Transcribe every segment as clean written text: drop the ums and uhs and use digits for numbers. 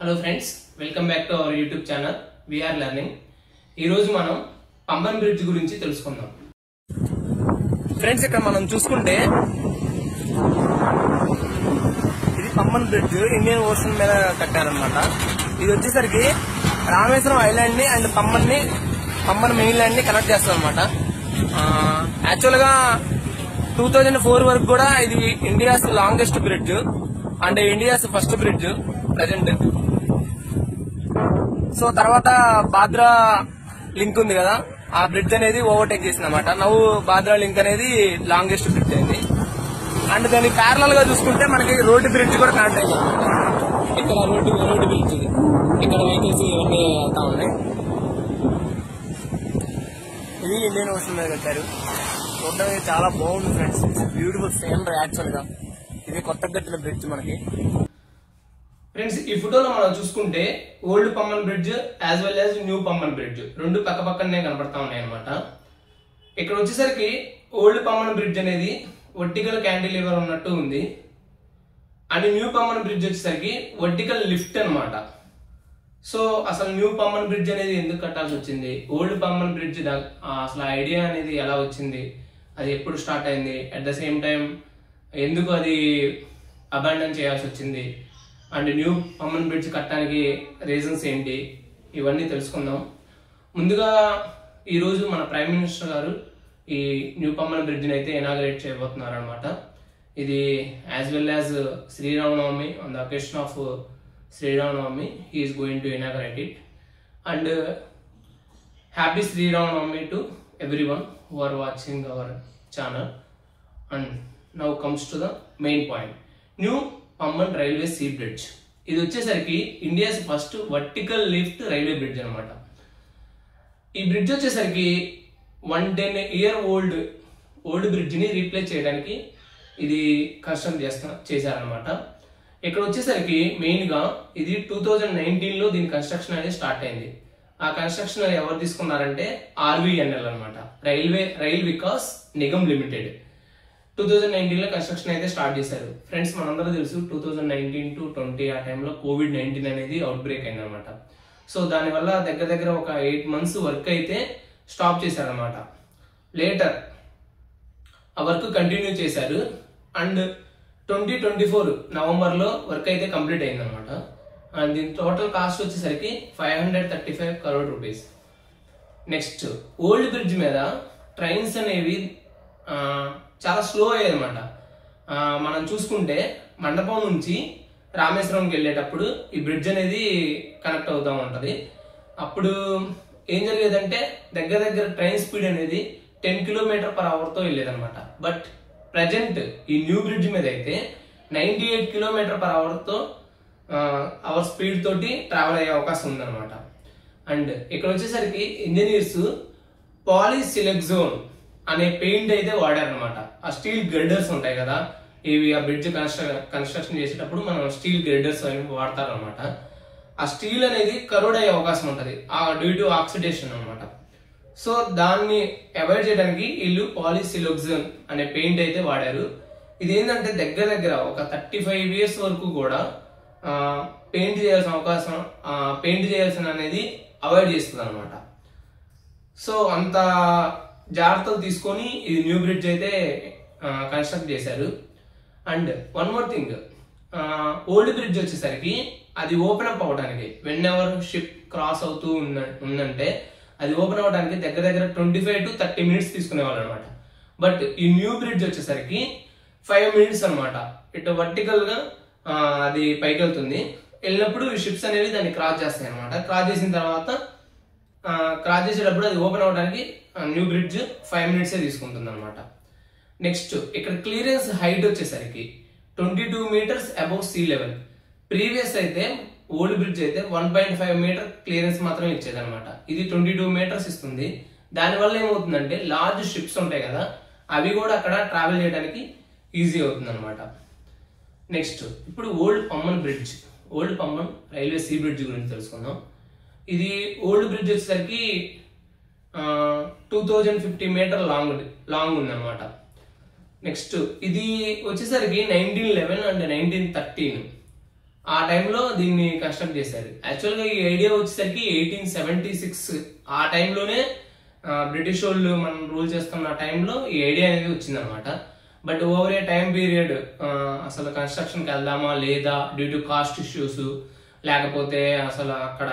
Hello friends, welcome back to our YouTube channel VR learning. ఈరోజు మనం Pamban bridge గురించి తెలుసుకుందాం. ఫ్రెండ్స్, ఇక్కడ మనం చూసుకుంటే ఇది పంబన్ బ్రిడ్జ్ ఇండియన్ ఓషన్ మీద కట్టారనమాట. ఇది వచ్చేసరికి రామేశ్వరం ఐలాండ్ ని అండ్ పంబన్ మెయిన్ ల్యాండ్ ని కనెక్ట్ చేస్తాం అనమాట. యాక్చువల్ గా 2004 వరకు కూడా ఇది India's longest bridge and India's first bridge present. So తర్వాత బాద్రా లింక్ ఉంది కదా, ఆ బ్రిడ్జ్ అనేది ఓవర్టేక్ చేసింది అనమాట. నవ్వు బాద్రా లింక్ అనేది లాంగెస్ట్ బ్రిడ్జ్ అయింది. అండ్ దాని ప్యారలల్ గా చూసుకుంటే మనకి రోడ్డు బ్రిడ్జ్ కూడా కనెక్ట్ అయింది. ఇక్కడ రోడ్డు బ్రిడ్జ్ ఇక్కడ వెహికల్స్ ఇవన్నీ వెళ్తా ఉన్నాయి. ఇది ఇండియన్ ఓషన్ మీద కట్టారు. చూడడానికి చాలా బాగుంది ఫ్రెండ్స్, బ్యూటిఫుల్ సీనరీ. యాక్చువల్ గా ఇది కొత్తగా కట్టిన బ్రిడ్జ్ మనకి. ఫ్రెండ్స్, ఈ ఫోటోలో మనం చూసుకుంటే old Pamban bridge as well as new Pamban bridge రెండు పక్క పక్కనే కనపడతా ఉన్నాయి అనమాట. ఇక్కడ వచ్చేసరికి ఓల్డ్ పంబన్ బ్రిడ్జ్ అనేది వర్టికల్ క్యాంటిలివర్ ఉన్నట్టు ఉంది. అండ్ న్యూ పంబన్ బ్రిడ్జ్ వచ్చేసరికి వర్టికల్ లిఫ్ట్ అనమాట. సో అసలు న్యూ పంబన్ బ్రిడ్జ్ అనేది ఎందుకు కట్టాల్సి వచ్చింది, ఓల్డ్ పంబన్ బ్రిడ్జ్ అసలు ఐడియా అనేది ఎలా వచ్చింది, అది ఎప్పుడు స్టార్ట్ అయింది, అట్ ద సేమ్ టైం ఎందుకు అది అబాండన్ చేయాల్సి వచ్చింది, అండ్ న్యూ పంబన్ బ్రిడ్జ్ కట్టడానికి రీజన్స్ ఏంటి, ఇవన్నీ తెలుసుకుందాం. ముందుగా ఈరోజు మన ప్రైమ్ మినిస్టర్ గారు ఈ న్యూ పంబన్ బ్రిడ్జ్ని అయితే ఇనాగరేట్ చేయబోతున్నారు అనమాట. ఇది as well as Sriramanavami, on the occasion of Sriramanavami he is going to inaugurate it. And happy Sriramanavami to everyone who are watching our channel. And now comes to the main point, new Pamban railway sea bridge. ఇది వచ్చేసరికి India's first vertical lift railway bridge అనమాట. ఈ bridge వచ్చేసరికి 110 year old bridge ని replace చేయడానికి ఇది construct చేశారనమాట. ఇక్కడ వచ్చేసరికి మెయిన్ గా ఇది 2019 లో దీని కన్స్ట్రక్షన్ అనేది స్టార్ట్ అయింది. ఆ కన్స్ట్రక్షన్ ఎవరు తీసుకున్నారంటే RVNL అనమాట, రైల్ వికాస్ నిగమ్ లిమిటెడ్. 2019 లో కన్స్ట్రక్షన్ అయితే స్టార్ట్ చేశారు. ఫ్రెండ్స్, మనందరూ తెలుసు 2019 to 20 ఆ టైంలో COVID-19 అనేది అవుట్ బ్రేక్ అయింది అనమాట. సో దానివల్ల దగ్గర ఒక 8 months వర్క్ అయితే స్టాప్ చేశారనమాట. లేటర్ ఆ వర్క్ కంటిన్యూ చేశారు. అండ్ 2024 నవంబర్లో వర్క్ అయితే కంప్లీట్ అయింది అనమాట. అండ్ దీని టోటల్ కాస్ట్ వచ్చేసరికి 535 crore rupees. Next, old bridge మీద ట్రైన్స్ అనేవి చాలా స్లో అయ్యాయి అనమాట. మనం చూసుకుంటే మండపం నుంచి రామేశ్వరంకి వెళ్ళేటప్పుడు ఈ బ్రిడ్జ్ అనేది కనెక్ట్ అవుతూ ఉంటది. అప్పుడు ఏం జరిగేదంటే దగ్గర ట్రైన్ స్పీడ్ అనేది 10 km/h తో వెళ్ళేదన్నమాట. బట్ ప్రజెంట్ ఈ న్యూ బ్రిడ్జ్ మీద అయితే 98 km/h తో అవర్ స్పీడ్ తోటి ట్రావెల్ అయ్యే అవకాశం ఉందన్నమాట. అండ్ ఇక్కడ వచ్చేసరికి ఇంజనీర్స్ పాలీసిలికాన్ అనే పెయింట్ అయితే వాడారనమాట. ఆ స్టీల్ గ్రేడర్స్ ఉంటాయి కదా, ఇవి ఆ బ్రిడ్జ్ కన్స్ట్రక్షన్ చేసేటప్పుడు మనం స్టీల్ గ్రేడర్స్ అవి వాడతారనమాట. ఆ స్టీల్ అనేది కరోడ్ అయ్యే అవకాశం ఉంటుంది డ్యూ టు ఆక్సిడేషన్ అనమాట. సో దాన్ని అవాయిడ్ చేయడానికి వీళ్ళు పాలీసిలికాన్ అనే పెయింట్ అయితే వాడారు. ఇది ఏంటంటే దగ్గర ఒక 35 years వరకు కూడా పెయింట్ చేయాల్సిన అనేది అవాయిడ్ చేస్తుంది అనమాట. సో అంత జాగ్రత్తలు తీసుకొని ఇది న్యూ బ్రిడ్జ్ అయితే కన్స్ట్రక్ట్ చేశారు. And one more thing, old bridge వచ్చేసరికి అది ఓపెన్ అప్ అవడానికి వెన్ ఎవర్ షిప్ క్రాస్ అవుతూ ఉందంటే అది ఓపెన్ అవడానికి దగ్గర 25 to 30 minutes తీసుకునేవాళ్ళు అనమాట. బట్ ఈ న్యూ బ్రిడ్జ్ వచ్చేసరికి 5 minutes అనమాట. ఇటు వర్టికల్ గా అది పైకి వెళ్తుంది. వెళ్ళినప్పుడు ఈ షిప్స్ అనేవి దాన్ని క్రాస్ చేస్తాయి అనమాట. క్రాస్ చేసిన తర్వాత క్రాస్ చేసేటప్పుడు అది ఓపెన్ అవడానికి న్యూ బ్రిడ్జ్ 5 minutes తీసుకుంటుంది అనమాట. నెక్స్ట్, ఇక్కడ క్లియరెన్స్ హైట్ వచ్చేసరికి 22 meters above sea level. Previous అయితే ఓల్డ్ బ్రిడ్జ్ అయితే 1.5 meter క్లియరెన్స్ మాత్రం ఇచ్చేది అనమాట. ఇది 22 meters ఇస్తుంది. దానివల్ల ఏమవుతుందంటే లార్జ్ షిప్స్ ఉంటాయి కదా, అవి కూడా అక్కడ ట్రావెల్ చేయడానికి ఈజీ అవుతుంది అనమాట. నెక్స్ట్, ఇప్పుడు old Pamban railway sea bridge గురించి తెలుసుకుందాం. ఇది ఓల్డ్ బ్రిడ్జ్ వచ్చేసరికి 2050 meter లాంగ్ ఉందన్నమాట. నెక్స్ట్, ఇది వచ్చేసరికి 1911 అండ్ 1913 ఆ టైంలో దీన్ని కన్స్ట్రక్ట్ చేశారు. యాక్చువల్గా ఈ ఐడియా వచ్చేసరికి 1876 ఆ టైంలోనే బ్రిటిష్ వాళ్ళు మనం రూల్ చేస్తున్న టైంలో ఈ ఐడియా అనేది వచ్చిందనమాట. But over a time period అసలు కన్స్ట్రక్షన్కి వెళ్దామా లేదా డ్యూ టు కాస్ట్ ఇష్యూస్, లేకపోతే అసలు అక్కడ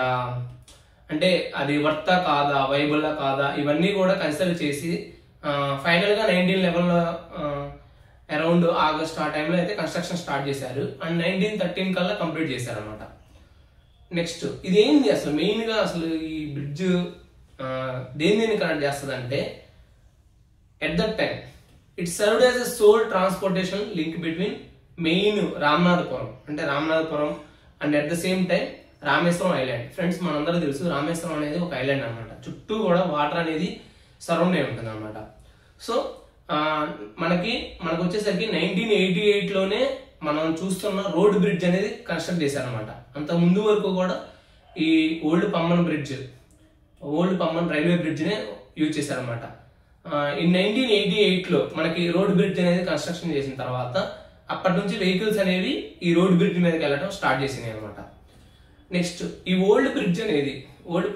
అంటే అది వర్తా కాదా, వైబుల్లా కాదా, ఇవన్నీ కూడా కన్సిడర్ చేసి ఫైనల్ గా 1911 అరౌండ్ ఆగస్ట్ ఆ టైంలో అయితే కన్స్ట్రక్షన్ స్టార్ట్ చేశారు. అండ్ 1913 కల్లా కంప్లీట్ చేశారు అనమాట. నెక్స్ట్ ఇది ఏంది అసలు మెయిన్ గా అసలు ఈ బ్రిడ్జ్ దేన్ని కనెక్ట్ చేస్తుంది అంటే, at that time it served as a sole transportation link between main Ramanathapuram and at the same time Rameswaram island. Friends మనందరూ తెలుసు రామేశ్వరం అనేది ఒక ఐలాండ్ అనమాట. చుట్టూ కూడా వాటర్ అనేది సరౌండ్ అయి ఉంటుంది అనమాట. సో మనకు వచ్చేసరికి 1988లోనే మనం చూస్తున్న రోడ్ బ్రిడ్జ్ అనేది కన్స్ట్రక్ట్ చేశారనమాట. అంత ముందు వరకు కూడా ఈ ఓల్డ్ పమ్మన్ రైల్వే బ్రిడ్జ్ నే యూజ్ చేశారనమాట. ఈ 1988లో మనకి రోడ్ బ్రిడ్జ్ అనేది కన్స్ట్రక్షన్ చేసిన తర్వాత అప్పటి నుంచి వెహికల్స్ అనేవి ఈ రోడ్ బ్రిడ్జ్ మీదకి వెళ్ళడం స్టార్ట్ చేసినాయి అనమాట. నెక్స్ట్ ఈ ఓల్డ్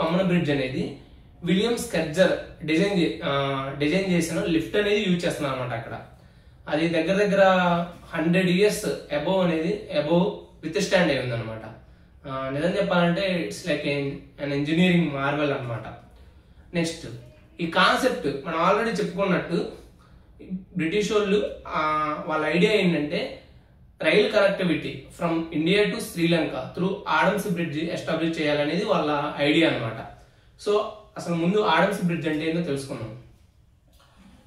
పమ్మన్ బ్రిడ్జ్ అనేది విలియం స్కెర్జర్ డిజైన్ చేసిన లిఫ్ట్ అనేది యూజ్ చేస్తున్నారు అనమాట. అక్కడ అది దగ్గర 100 years అబోవ్ విత్ స్టాండ్ అయి ఉందన్నమాట. నిజం చెప్పాలంటే it's like an engineering Marvel అనమాట. నెక్స్ట్ ఈ కాన్సెప్ట్ మనం ఆల్రెడీ చెప్పుకున్నట్టు బ్రిటిష్ వాళ్ళు వాళ్ళ ఐడియా ఏంటంటే rail connectivity from India to Sri Lanka through Adams bridge establish చేయాలనేది వాళ్ళ ఐడియా అనమాట. సో అసలు ముందు ఆడమ్స్ బ్రిడ్జ్ అంటే ఏంటో తెలుసుకున్నాం.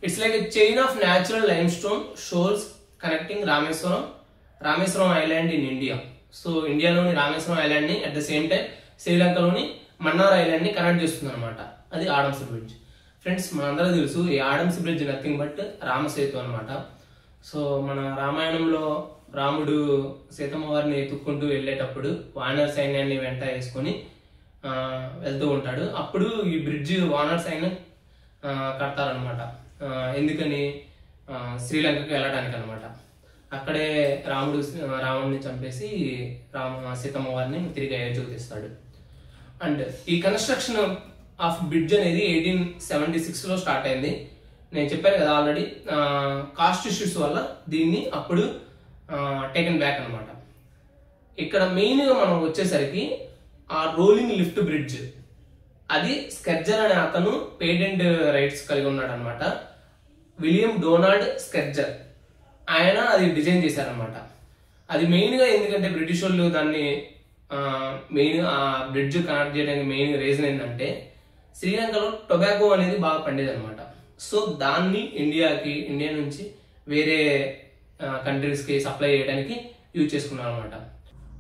It's like a chain of natural limestone shoals connecting Rameswaram island in India. So ఇండియాలోని రామేశ్వరం ఐలాండ్ ని అట్ ద సేమ్ టైం శ్రీలంకలోని మన్నార్ ఐలాండ్ ని కనెక్ట్ చేస్తుంది అనమాట. అది ఆడమ్స్ బ్రిడ్జ్. ఫ్రెండ్స్ మనందరూ తెలుసు ఈ Adam's bridge nothing but Ramasetu అనమాట. సో మన రామాయణంలో రాముడు సీతమ్మ వారిని ఎత్తుక్కుంటూ వెళ్ళేటప్పుడు వానర సైన్యాన్ని వెంట వేసుకొని వెళ్తూ ఉంటాడు. అప్పుడు ఈ బ్రిడ్జ్ వానర సైన్యం కడతారనమాట. ఎందుకని శ్రీలంకకి వెళ్ళడానికి అనమాట. అక్కడే రావణుని చంపేసి సీతమ్మ వారిని తిరిగి అయోధ్యకు తెస్తాడు. అండ్ ఈ కన్స్ట్రక్షన్ ఆఫ్ బ్రిడ్జ్ అనేది 1876లో స్టార్ట్ అయింది. నేను చెప్పాను కదా ఆల్రెడీ, కాస్ట్ ఇష్యూస్ వల్ల దీన్ని అప్పుడు టేకెన్ బ్యాక్ అనమాట. ఇక్కడ మెయిన్ గా మనం వచ్చేసరికి ఆ రోలింగ్ లిఫ్ట్ బ్రిడ్జ్ అది స్కెర్జర్ అనే అతను పేటెంట్ రైట్స్ కలిగి ఉన్నాడు అనమాట. విలియం డొనాల్డ్ స్కెర్జర్ ఆయన అది డిజైన్ చేశారనమాట. అది మెయిన్ గా ఎందుకంటే బ్రిటిష్ వాళ్ళు దాన్ని మెయిన్ ఆ బ్రిడ్జ్ కనెక్ట్ చేయడానికి మెయిన్ రీజన్ ఏంటంటే శ్రీలంకలో టొబాకో అనేది బాగా పండేది అనమాట. సో దాన్ని ఇండియా నుంచి వేరే కంట్రీస్ కి సప్లై చేయడానికి యూజ్ చేసుకున్నారు అనమాట.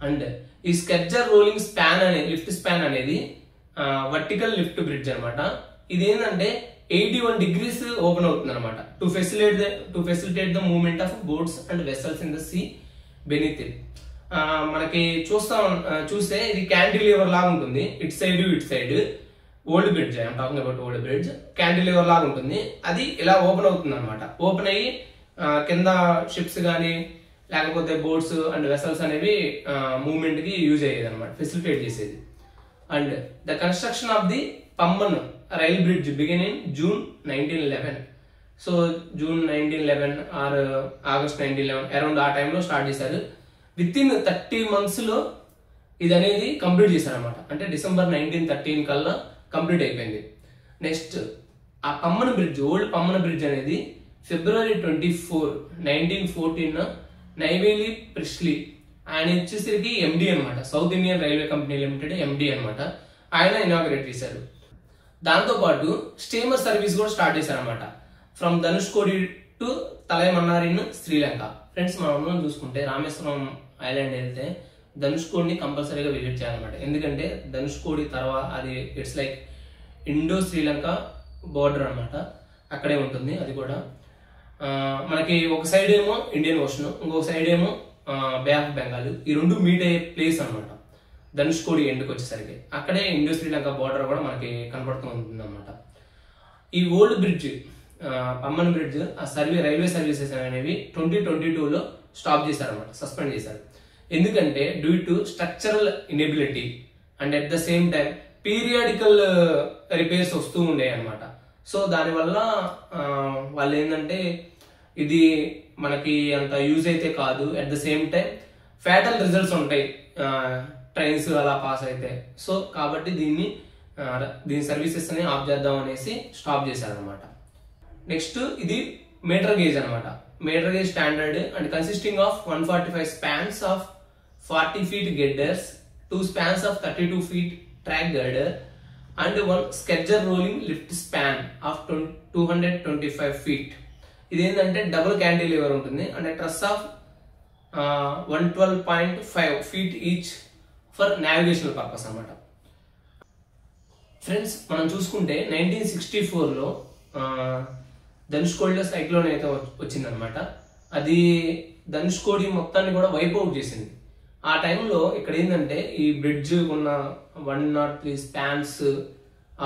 అండ్ ఈ స్కెర్జర్ రోలింగ్ లిఫ్ట్ స్పాన్ అనేది వర్టికల్ లిఫ్ట్ బ్రిడ్జ్ అనమాట. ఇది ఏంటంటే 81 degrees ఓపెన్ అవుతుంది అనమాట to facilitate the movement of boats and vessels in the sea beneath it. మనకి చూస్తే ఇది క్యాంటిలివర్ లాగా ఉంటుంది. It side old bridge, I'm talking about old bridge. Cantilever లాగా ఉంటుంది. అది ఇలా ఓపెన్ అవుతుంది అనమాట. ఓపెన్ అయ్యి కింద షిప్స్ కానీ లేకపోతే బోట్స్ అండ్ వెసల్స్ అనేవి మూవ్మెంట్ కి యూజ్ అయ్యేది అనమాట, ఫెసిలిటేట్ చేసేది. And the construction of the Pamban rail bridge begin in June 1911. So June 1911 or August 1911 around ఆ టైంలో స్టార్ట్ చేశారు. విత్ ఇన్ 30 months లో ఇది అనేది కంప్లీట్ చేశారు అనమాట. అంటే December 1913 కల్లా కంప్లీట్ అయిపోయింది. నెక్స్ట్ ఆ Pamban bridge, old Pamban bridge అనేది February 24, 1914 నైవేలి ప్రిస్లీ ఆయన వచ్చేసరికి ఎండి అనమాట, south Indian railway company limited ఎండి అనమాట. ఆయన ఇనాగ్రేట్ చేశారు. దాంతో పాటు స్టీమర్ సర్వీస్ కూడా స్టార్ట్ చేశారనమాట from Dhanushkodi to Talaimannar in Sri Lanka. Friends మనం చూసుకుంటే రామేశ్వరం ఐలాండ్ వెళ్తే ధనుష్కోడిని కంపల్సరీగా విజిట్ చేయాలన్నమాట. ఎందుకంటే ధనుష్కోడి తర్వాత అది it's like Indo Sri Lanka border అనమాట, అక్కడే ఉంటుంది. అది కూడా మనకి ఒక సైడ్ ఏమో ఇండియన్ ఓషన్, ఇంకొక సైడ్ ఏమో బే ఆఫ్ బెంగాల్. ఈ రెండు మీట్ అయ్యే ప్లేస్ అనమాట ధనుష్కోడి ఎండ్కి వచ్చేసరికి. అక్కడే ఇండో శ్రీలంక బోర్డర్ కూడా మనకి కనపడుతూ ఉంటుంది అనమాట. ఈ ఓల్డ్ బ్రిడ్జ్ పమ్మన్ బ్రిడ్జ్ ఆ రైల్వే సర్వీసెస్ అనేవి 2022లో స్టాప్ చేశారనమాట, సస్పెండ్ చేశారు. ఎందుకంటే due to structural inability and at the same time periodical repairs వస్తూ ఉండేవి అనమాట. సో దానివల్ల వాళ్ళు ఏంటంటే ఇది మనకి అంత యూజ్ అయితే కాదు, at the same time fatal results ఉంటాయి ట్రైన్స్ అలా పాస్ అయితే. సో కాబట్టి దీని సర్వీసెస్ ని ఆఫ్ చేద్దాం అనేసి స్టాప్ చేశారనమాట. నెక్స్ట్ ఇది మీటర్ గేజ్ అనమాట. Meter gauge standard and consisting of 145 spans of 40 feet girders, 2 spans of 32 feet track girder and 1 schedule rolling lift span of 225 feet. ఇది ఏంటంటే డబుల్ క్యాంటిలివర్ ఉంటుంది and truss of 112.5 feet each for navigational purpose అనమాట. Friends మనం చూసుకుంటే 1964లో ధనుష్కోడిలో cyclone అయితే వచ్చిందనమాట. అది ధనుష్కోడి మొత్తాన్ని కూడా వైప్ అవుట్ చేసింది. ఆ టైంలో ఇక్కడ ఏంటంటే ఈ బ్రిడ్జ్ ఉన్న 103 spans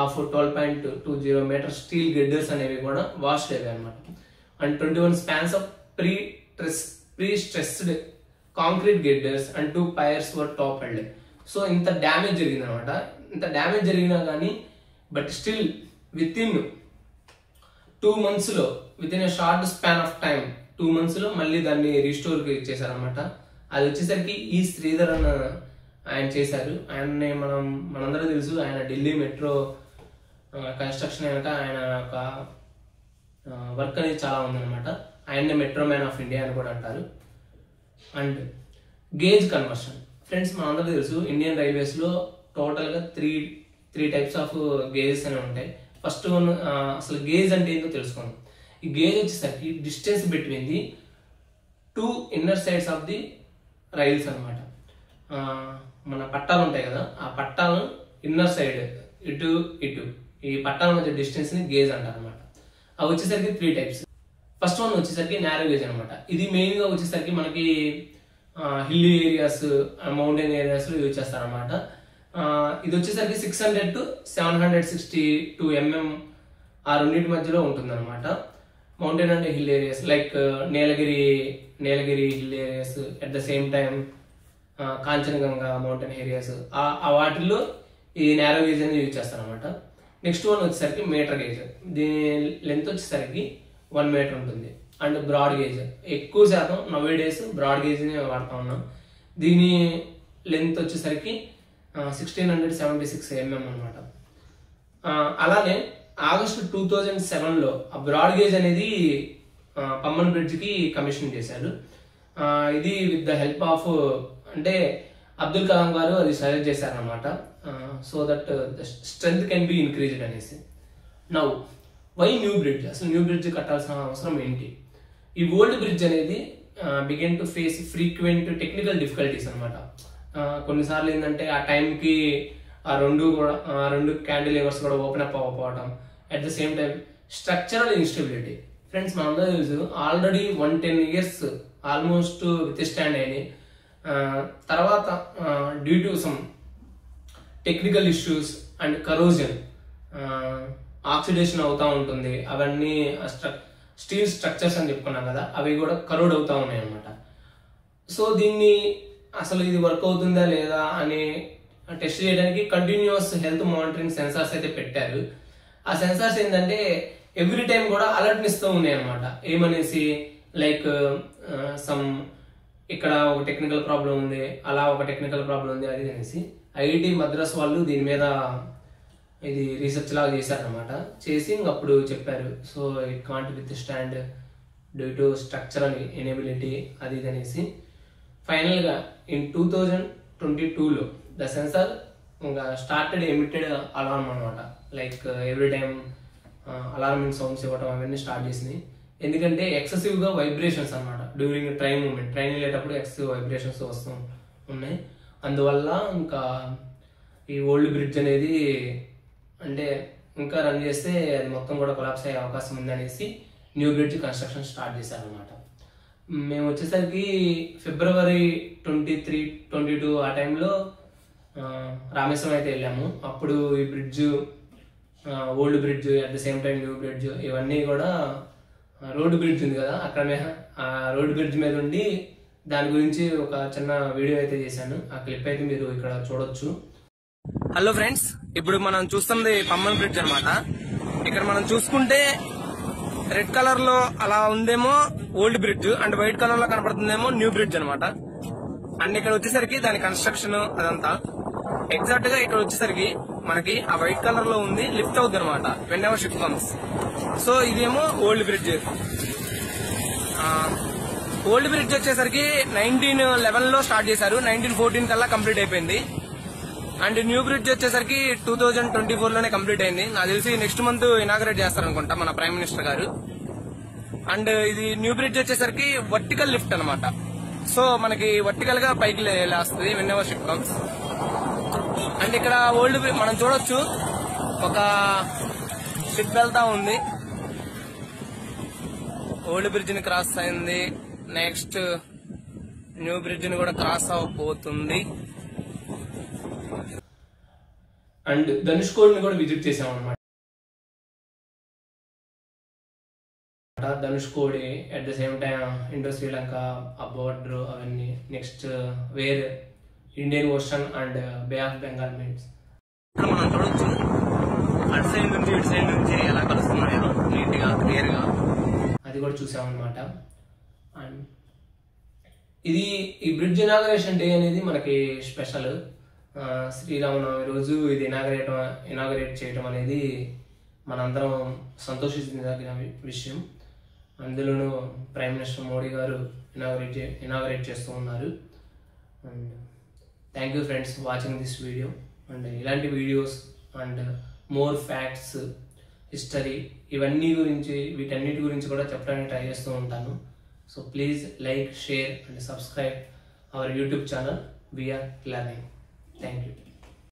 of 12.20 meters steel girders అనేవి కూడా వాష్ అయ్యాయి అనమాట. And 21 spans of pre stressed concrete girders and 2 piers were toppled. So ఇంత డ్యామేజ్ జరిగింది అనమాట. ఇంత డ్యామేజ్ జరిగినా కానీ but still within 2 months లో, within short span of time 2 months లో మళ్ళీ దాన్ని రీస్టోర్ చేశారనమాట. అది వచ్చేసరికి ఈ శ్రీధర్ అన్న ఆయన చేశారు. ఆయన్ని మనందరూ తెలుసు, ఆయన ఢిల్లీ మెట్రో కన్స్ట్రక్షన్ అయినాక ఆయన ఒక వర్క్ అనేది చాలా ఉందన్నమాట. ఆయన్ని మెట్రో మ్యాన్ ఆఫ్ ఇండియా అని కూడా అంటారు. అండ్ గేజ్ కన్వర్షన్ ఫ్రెండ్స్ మనందరూ తెలుసు, ఇండియన్ రైల్వేస్ లో టోటల్ గా త్రీ టైప్స్ ఆఫ్ గేజెస్ అనేవి ఉంటాయి. ఫస్ట్ వన్ అసలు గేజ్ అంటే ఏంటో తెలుసుకోండి. ఈ గేజ్ వచ్చేసరికి distance between the 2 inner sides of the rails అనమాట. మన పట్టాలు ఉంటాయి కదా, ఆ పట్టాలు ఇన్నర్ సైడ్ ఇటు ఈ పట్టాల మధ్య డిస్టెన్స్ ని గేజ్ అంటారు అనమాట. అవి వచ్చేసరికి 3 types. ఫస్ట్ వన్ వచ్చేసరికి నారో గేజ్ అనమాట. ఇది మెయిన్ గా వచ్చేసరికి మనకి హిల్ ఏరియాస్, మౌంటైన్ ఏరియాస్ లో యూజ్ చేస్తారనమాట. ఇది వచ్చేసరికి 600 to 762 mm ఆ రెండింటి మధ్యలో ఉంటుంది అనమాట. Mountain and hill areas like Nilgiri hill areas, at the same time Kanchenjunga mountain areas, ఆ వాటిల్లో ఈ నారో గేజ్ అనేది యూజ్ చేస్తారు అనమాట. నెక్స్ట్ వన్ వచ్చేసరికి మీటర్ గేజ్. దీని లెంత్ వచ్చేసరికి 1 meter ఉంటుంది. అండ్ బ్రాడ్ గేజ్, ఎక్కువ శాతం నవ్ డేస్ బ్రాడ్ గేజ్ ని వాడుతా ఉన్నాం. దీని లెంత్ వచ్చేసరికి 1676 mm అనమాట. అలానే ఆగస్టు 2007లో ఆ బ్రాడ్ గేజ్ అనేది పమ్మన్ బ్రిడ్జ్ కి కమిషన్ చేశారు. ఇది విత్ ద హెల్ప్ ఆఫ్ అంటే అబ్దుల్ కలాం గారు అది సజెస్ట్ చేశారనమాట. So that strength can be increased అనేసి. Now why new bridge? అసలు న్యూ బ్రిడ్జ్ కట్టాల్సిన అవసరం ఏంటి? ఈ ఓల్డ్ బ్రిడ్జ్ అనేది begin to face frequent technical difficulties అనమాట. కొన్నిసార్లు ఏంటంటే ఆ టైంకి ఆ రెండు క్యాండిలివర్స్ కూడా ఓపెన్ అప్ అవ్వకపోవడం, at the same time structural instability. Friends మనందరూ తెలుసు already 110 years almost withstand అయినాయి. తర్వాత due to some technical issues and corrosion oxidation అవుతా ఉంటుంది. అవన్నీ స్టీల్ స్ట్రక్చర్స్ అని చెప్పుకున్నాం కదా, అవి కూడా కరోడ్ అవుతా ఉన్నాయి అనమాట. సో దీన్ని అసలు ఇది వర్క్ అవుతుందా లేదా అని టెస్ట్ చేయడానికి కంటిన్యూస్ హెల్త్ మానిటరింగ్ సెన్సార్స్ అయితే పెట్టారు. ఆ సెన్సార్స్ ఏంటంటే ఎవ్రీ టైం కూడా అలర్ట్ ఇస్తూ ఉన్నాయి అనమాట. ఏమనేసి లైక్ సమ్ ఇక్కడ ఒక టెక్నికల్ ప్రాబ్లం ఉంది, అలా ఒక టెక్నికల్ ప్రాబ్లం ఉంది అది అనేసి. ఐఐటి మద్రాస్ వాళ్ళు దీని మీద ఇది రీసెర్చ్ లాగా చేశారనమాట. చేసి అప్పుడు చెప్పారు, so it can't withstand due to structural inability అది ఇది అనేసి. ఫైనల్ గా ఇన్ 2022లో the sensor started emitted alarm అనమాట. Like every time alarming sounds ఇవ్వడం అవన్నీ స్టార్ట్ చేసినాయి. ఎందుకంటే ఎక్సెసివ్ గా వైబ్రేషన్స్ అనమాట డ్యూరింగ్ ట్రైన్ మూమెంట్. ట్రైన్ వెళ్ళేటప్పుడు ఎక్సెసివ్ వైబ్రేషన్స్ వస్తూ ఉన్నాయి. అందువల్ల ఇంకా ఈ ఓల్డ్ బ్రిడ్జ్ అనేది అంటే ఇంకా రన్ చేస్తే అది మొత్తం కూడా కొలాప్స్ అయ్యే అవకాశం ఉంది అనేసి న్యూ బ్రిడ్జ్ కన్స్ట్రక్షన్ స్టార్ట్ చేశారనమాట. మేము వచ్చేసరికి February 23, 22 ఆ టైంలో రామేశ్వరం అయితే వెళ్ళాము. అప్పుడు ఈ bridge, old bridge, at the same time new bridge, ఇవన్నీ కూడా రోడ్డు బ్రిడ్జ్ ఉంది కదా, అక్కడ ఆ రోడ్డు బ్రిడ్జ్ మీద ఉండి దాని గురించి ఒక చిన్న వీడియో అయితే చేశాను. ఆ క్లిప్ అయితే మీరు ఇక్కడ చూడొచ్చు. హలో ఫ్రెండ్స్, ఇప్పుడు మనం చూస్తుంది పమ్మన్ బ్రిడ్జ్ అన్నమాట. ఇక్కడ మనం చూసుకుంటే రెడ్ కలర్ లో అలా ఉందేమో old bridge and white colour లో కనపడుతుందేమో న్యూ బ్రిడ్జ్ అనమాట. అండ్ ఇక్కడ వచ్చేసరికి దాని కన్స్ట్రక్షన్ అదంతా ఎగ్జాక్ట్ గా ఇక్కడ వచ్చేసరికి మనకి ఆ వైట్ కలర్ లో ఉంది లిఫ్ట్ అవుతుంది అనమాట when ever ship comes. So ఇదేమో ఓల్డ్ బ్రిడ్జ్. ఓల్డ్ బ్రిడ్జ్ వచ్చేసరికి 1911 లో స్టార్ట్ చేశారు, 1914 కల్లా కంప్లీట్ అయిపోయింది. అండ్ న్యూ బ్రిడ్జ్ వచ్చేసరికి 2024 లోనే కంప్లీట్ అయింది. నాకు తెలిసి నెక్స్ట్ మంత్ ఇనాగరేట్ చేస్తారనుకుంటా మన ప్రైమ్ మినిస్టర్ గారు. అండ్ ఇది న్యూ బ్రిడ్జ్ వచ్చేసరికి వర్టికల్ లిఫ్ట్ అనమాట. సో మనకి వర్టికల్ గా పైకి లేస్తుంది when ever ship comes. And ఇక్కడ ఓల్డ్ మనం చూడొచ్చు ఒక షిప్ వెళ్తా ఉంది, ఓల్డ్ బ్రిడ్జ్ ని క్రాస్ అయింది, నెక్స్ట్ న్యూ బ్రిడ్జ్ ని కూడా క్రాస్ అవ్వబోతుంది. అండ్ ధనుష్కోడ్ ని కూడా విజిట్ చేసాం అనమాట. Dhanushkodi at the same time Indo Sri Lanka ఆ బోర్డర్ అవన్నీ, next where Indian ocean and bay of Bengal meets మనం చూడొచ్చు. అటు సైడ్ నుంచి ఇటు సైడ్ నుంచి ఎలా కలుస్తున్నాయో నీట్ గా క్లియర్ గా అది కూడా చూసామన్నమాట. అండ్ ఇది ఈ బ్రిడ్జ్ ఇనాగరేషన్ డే అనేది మనకి స్పెషల్. శ్రీరామనవమి రోజు ఇది ఇనాగరేట్ చేయడం అనేది మనందరం సంతోషించదగిన విషయం. అందులోనూ ప్రైమ్ మినిస్టర్ మోడీ గారు ఇనాగరేట్ చేస్తూ ఉన్నారు. And thank you friends watching this video. And ఇలాంటి videos and more facts, history వీటన్నిటి గురించి కూడా చెప్పడానికి ట్రై చేస్తూ ఉంటాను. So please like, share and subscribe our YouTube channel VR learning. Thank you.